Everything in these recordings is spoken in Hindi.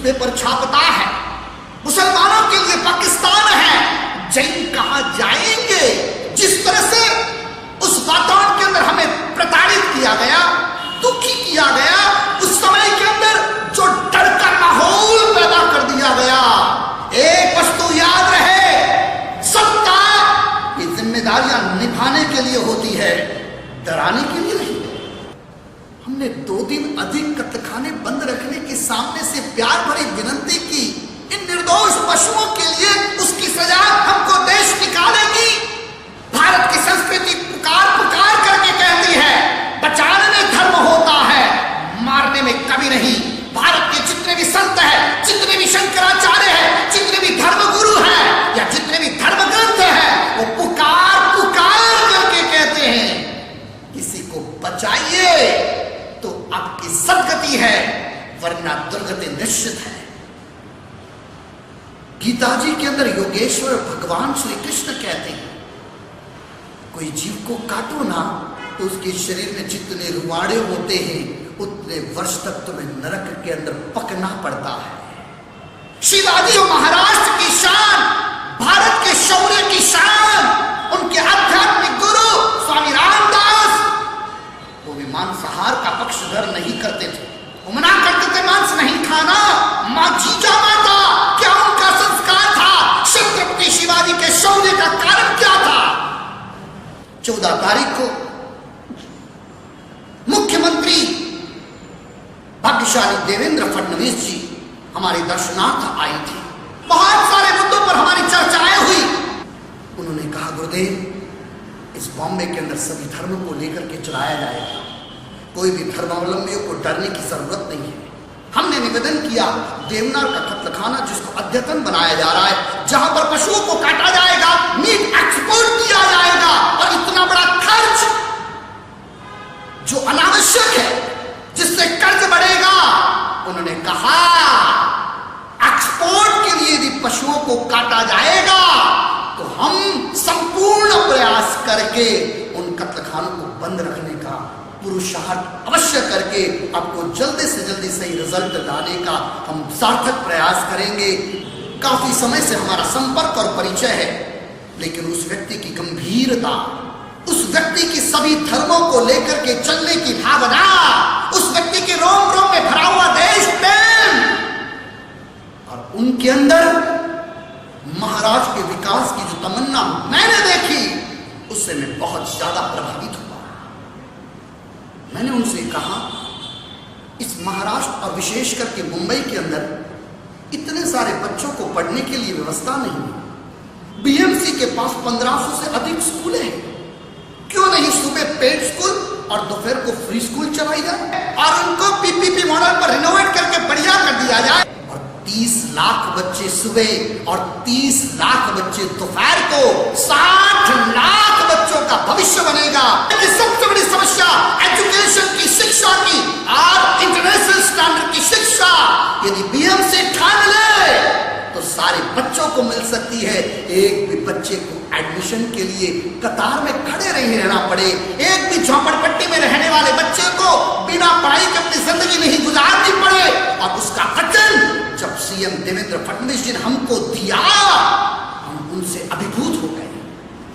न्यूज़पेपर छापता है, मुसलमानों के लिए पाकिस्तान है, जैन कहां जाएंगे। जिस तरह से उस वातावरण के अंदर हमें प्रताड़ित किया गया, दुखी किया गया, उस समय के अंदर जो डर का माहौल पैदा कर दिया गया। एक वस्तु याद रहे, सत्ता ये जिम्मेदारियां निभाने के लिए होती है, डराने के लिए नहीं। हमने 2 दिन अधिक कत्लखाने बंद रखने के सामने से प्यार भरी विनती की, इन निर्दोष पशुओं के लिए उसकी सजा हमको देश निकालेगी। भारत की संस्कृति पुकार पुकार करके कहती है, बचाने में धर्म होता है, मारने में कभी नहीं। भारत के जितने भी संत हैं, जितने भी शंकराचार्य हैं, जितने भी धर्मगुरु हैं या जितने भी धर्म ग्रंथ हैं, वो पुकार पुकार करके कहते हैं किसी को बचाइए तो आपकी सदगति है, वरना दुर्गति निश्चित है। गीता जी के अंदर योगेश्वर भगवान श्री कृष्ण कहते हैं, कोई जीव को काटो ना तो उसके शरीर में जितने रुवाड़े होते हैं उतने वर्ष तक तुम्हें नरक के अंदर पकना पड़ता है। शिवाजी महाराष्ट्र की शान, भारत के शौर्य की शान, उनके आध्यात्मिक गुरु स्वामी रामदास, वो भी मांसाहार का पक्षधर नहीं करते थे, वो मना करते थे मांस नहीं खाना। मां जीजा माता, क्या उनका संस्कार था? छत्रपति शिवाजी के शौर्य का कारण क्या था? 14 तारीख को मुख्यमंत्री भाग्यशाली देवेंद्र फडणवीस जी हमारे दर्शनार्थ आए थे। बहुत सारे मुद्दों पर हमारी चर्चाएं हुई। उन्होंने कहा, गुरुदेव इस बॉम्बे के अंदर सभी धर्मों को लेकर के चलाया जाएगा, कोई भी धर्मावलंबियों को डरने की जरूरत नहीं है। हमने निवेदन किया, देवनार का कत्लखाना जिसको अद्यतन बनाया जा रहा है, जहां पर पशुओं को काटा जाएगा, मीट एक्सपोर्ट किया जाएगा, और इतना बड़ा खर्च जो अनावश्यक है, जिससे कर्ज बढ़ेगा। उन्होंने कहा एक्सपोर्ट के लिए यदि पशुओं को काटा जाएगा तो हम संपूर्ण प्रयास करके उन कत्लखानों को बंद रखने का पुरुषार्थ अवश्य करके आपको जल्दी से जल्दी सही रिजल्ट लाने का हम सार्थक प्रयास करेंगे। काफी समय से हमारा संपर्क और परिचय है, लेकिन उस व्यक्ति की गंभीरता, उस व्यक्ति की सभी धर्मों को लेकर के चलने की भावना, उस व्यक्ति के रोम रोम में भरा हुआ देश प्रेम, और उनके अंदर महाराष्ट्र के विकास की जो तमन्ना मैंने देखी, उससे मैं बहुत ज्यादा प्रभावित हुआ। मैंने उनसे कहा, इस महाराष्ट्र और विशेष करके मुंबई के अंदर इतने सारे बच्चों को पढ़ने के लिए व्यवस्था नहीं है। बीएमसी के पास 1500 से अधिक स्कूल हैं, क्यों नहीं सुबह पेड स्कूल और दोपहर को फ्री स्कूल चलाई जाए और उनको पीपीपी मॉडल पर रिनोवेट करके बढ़िया कर दिया जाए, और 30 लाख बच्चे सुबह और 30 लाख बच्चे दोपहर को 60 लाख बच्चों का भविष्य बनेगा। सबसे बड़ी समस्या एजुकेशन की, शिक्षा की, और इंटरनेशनल स्टैंडर्ड की शिक्षा यदि बीएमसी ठान ले तो सारे बच्चों को मिल सकती है। एक भी बच्चे को एडमिशन के लिए कतार में खड़े नहीं रहना पड़े, एक भी झोपड़पट्टी में रहने वाले बच्चे को बिना पढ़ाई के अपनी जिंदगी नहीं गुजारनी पड़े। और उसका वचन जब सीएम देवेंद्र फडणवीस जी ने हमको दिया, हम उनसे अभिभूत हो गए।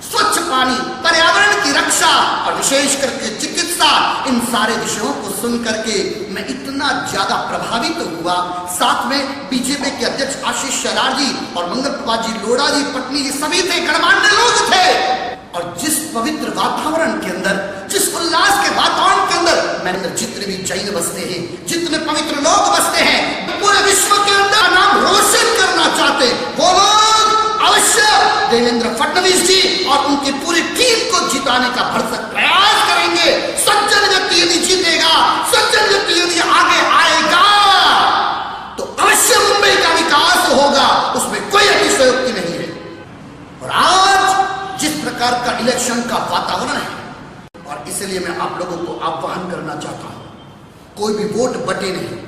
स्वच्छ पानी, पर्यावरण की रक्षा और विशेष करके चिकित्सा, इन सारे विषयों को सुन करके मैं इतना ज्यादा प्रभावित हुआ। साथ में बीजेपी के अध्यक्ष आशीष शेलार जी और मंगल प्रभात जी, लोढ़ा जी, पटनी जी, सभी थे, गणमान्य लोग थे। और जिस पवित्र वातावरण के अंदर, जिस उल्लास के वातावरण के अंदर मैंने जितने भी जैन बसते हैं, जितने पवित्र लोग बसते हैं, पूरे विश्व के अंदर नाम रोशन करना चाहते, वो लोग अवश्य देवेंद्र फडणवीस जी और उनकी पूरी टीम को जिताने का भरसक प्रयास करेंगे। सज्जन व्यक्ति यदि जीतेगा, सज्जन व्यक्ति यदि आगे आएगा तो अवश्य मुंबई का विकास होगा, उसमें कोई अतिशयोक्ति नहीं है। और आज जिस प्रकार का इलेक्शन का वातावरण है, और इसलिए मैं आप लोगों को आह्वान करना चाहता हूं, कोई भी वोट बटे नहीं,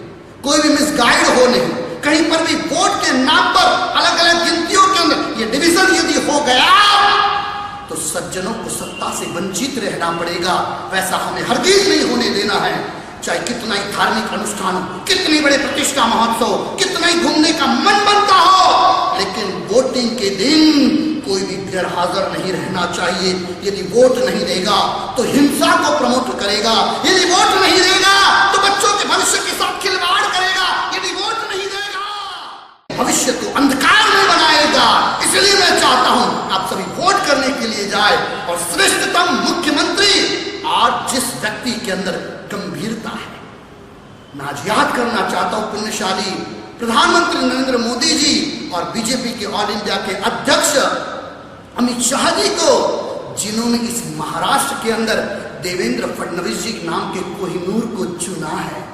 कोई भी मिसगाइड हो नहीं, कहीं पर भी वोट के नाम पर अलग अलग गिनतियों के अंदर ये डिवीजन यदि हो गया तो सज्जनों को सत्ता से वंचित रहना पड़ेगा। वैसा हमें हरगिज नहीं होने देना है। चाहे कितना ही धार्मिक अनुष्ठान हो, कितनी बड़े प्रतिष्ठा महोत्सव, कितना ही घूमने का मन बनता हो, लेकिन वोटिंग के दिन कोई भी गैर हाजिर नहीं रहना चाहिए। यदि वोट नहीं देगा तो हिंसा को प्रमोट करेगा, यदि वोट नहीं देगा तो बच्चों के भविष्य के साथ खिलवाड़ करेगा, यदि वोट नहीं देगा भविष्य को अंधकार में बनाएगा। इसलिए मैं चाहता हूं आप सभी वोट करने के लिए जाए और श्रेष्ठतम मुख्यमंत्री आज जिस व्यक्ति के अंदर गंभीरता है, मैं आज याद करना चाहता हूं पुण्यशाली प्रधानमंत्री नरेंद्र मोदी जी और बीजेपी के ऑल इंडिया के अध्यक्ष अमित शाह जी को, जिन्होंने इस महाराष्ट्र के अंदर देवेंद्र फडणवीस जी नाम के कोहिनूर को चुना है।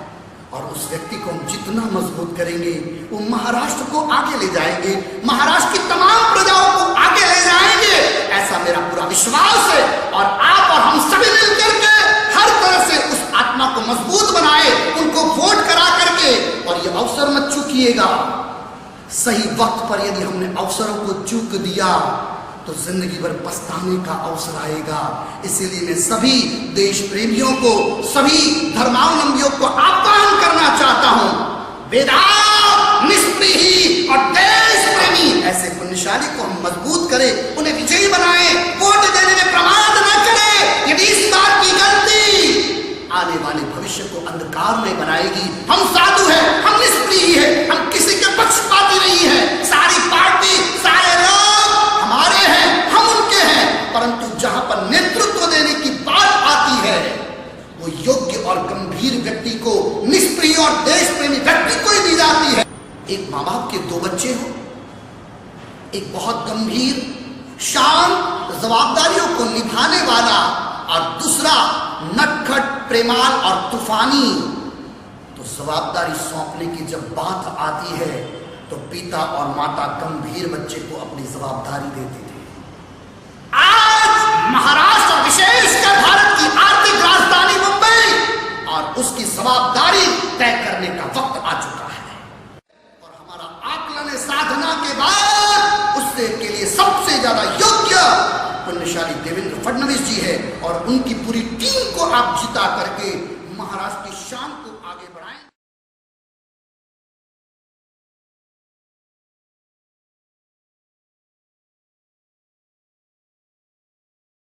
और उस व्यक्ति को हम जितना मजबूत करेंगे वो महाराष्ट्र को आगे ले जाएंगे, महाराष्ट्र की तमाम प्रजाओं को आगे ले जाएंगे, ऐसा मेरा पूरा विश्वास है। और आप और हम सभी मिलकर के हर तरह से उस आत्मा को मजबूत बनाए, उनको वोट करा करके। और ये अवसर मत चूकिएगा, सही वक्त पर यदि हमने अवसरों को चूक दिया तो जिंदगी भर पछताने का अवसर आएगा। इसीलिए मैं सभी देश प्रेमियों को, सभी धर्मावलंबियों को आह्वान करना चाहता हूं, वेदांत निष्प्रिय और देश प्रेमी ऐसे पुण्यशाली को हम मजबूत करें, उन्हें विजयी बनाएं, वोट देने में प्रमाद न करें। यदि इस बात की गलती आने वाले भविष्य को अंधकार में बनाएगी। हम साधु हैं, हम निष्प्रिय हैं, हम किसी के पक्षपाती नहीं हैं। सारी पार्टी, सारे लोग हमारे हैं, हम उनके हैं, परंतु जहां पर नेतृत्व देने की बात आती है वो योग्य और गंभीर व्यक्ति को, निष्प्रिय और देश प्रेमी व्यक्ति को ही दी जाती है। एक माँ बाप के दो बच्चे हो, एक बहुत गंभीर, शांत, जवाबदारियों को निभाने वाला, और दूसरा नटखट, प्रेमाल और तूफानी। तो जवाबदारी सौंपने की जब बात आती है तो पिता और माता गंभीर बच्चे को अपनी जवाबदारी देते थे। आज महाराष्ट्र और विशेषकर भारत की आर्थिक राजधानी मुंबई और उसकी जवाबदारी तय करने का वक्त आ चुका है। और हमारा आकलन साधना के बाद उससे के लिए सबसे ज्यादा योग्य पुण्यशाली देवेंद्र फडणवीस जी है। और उनकी पूरी टीम को आप जिता करके